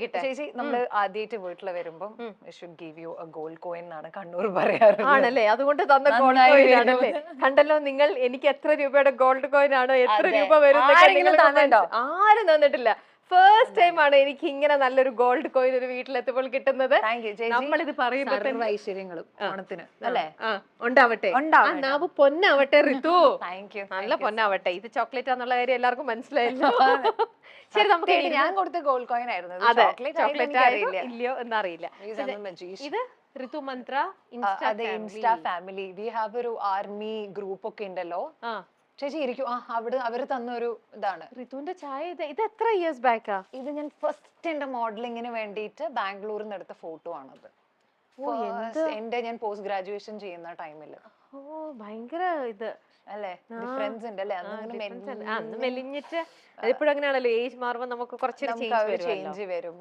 ചോദിക്കട്ടെ ചേച്ചി നമ്മള് ആദ്യമായിട്ട് വീട്ടിൽ വരുമ്പം should give you A gold coin എന്നാണ് കണ്ണൂർ പറയാറ്. ആണല്ലേ? അതുകൊണ്ട് തന്ന ഗോൾഡ് കോയിൻ ആണല്ലേ? കണ്ടല്ലോ നിങ്ങൾ, എനിക്ക് എത്ര രൂപയുടെ ഗോൾഡ് കോയിൻ ആണ്, എത്ര രൂപ വരും ആരും തന്നിട്ടില്ല. ഫസ്റ്റ് ടൈം ആണ് എനിക്ക് ഇങ്ങനെ നല്ലൊരു ഗോൾഡ് കോയിൻ ഒരു വീട്ടിലെത്തുമ്പോൾ കിട്ടുന്നത്. നമ്മളിത് പറയുമ്പോൾ ഐശ്വര്യങ്ങളും ഓണത്തിന് അല്ലേ ഉണ്ടാവട്ടെ, നാവ് പൊന്നാവട്ടെ റിതു. നല്ല പൊന്നാവട്ടെ. ഇത് ചോക്ലേറ്റ് ആണെന്നുള്ള കാര്യം എല്ലാവർക്കും മനസ്സിലായല്ലോ. ശരി, നമുക്ക് ഞാൻ കൊടുത്ത ഗോൾഡ് കോയിൻ ആയിരുന്നു. അതെ, ചോക്ലേറ്റ് ഇല്ലയോ എന്നറിയില്ല. ഇത് ഋതു മന്ത്ര ഇൻസ്റ്റാ ഫാമിലി. വി ഹാവ് ഒരു ആർമി ഗ്രൂപ്പ് ഒക്കെ ഉണ്ടല്ലോ ചേച്ചി. ഇരിക്കും, അവിടെ അവര് തന്നൊരു ഇതാണ് ഋതുവിന്റെ ചായ. ഇത് എത്ര ഇയേഴ്സ് ബാക്കാ? ഇത് ഞാൻ ഫസ്റ്റ് എന്റെ മോഡലിങ്ങിന് വേണ്ടിയിട്ട് ബാംഗ്ലൂരിൽ നിന്ന് എടുത്ത ഫോട്ടോ ആണത്. ഞാൻ പോസ്റ്റ് ഗ്രാജുവേഷൻ ചെയ്യുന്ന ടൈമില്. ഓ, ഭയങ്കര ഇത് അല്ലേ, ഡിഫറൻസ് ഉണ്ട് അല്ലേ? അന്ന് മെലിഞ്ഞിട്ട് എപ്പോഴും അങ്ങനെയാണല്ലോ, ഏജ് മാറുമ്പോ നമുക്ക് കുറച്ചൊരു ചേഞ്ച് വരും.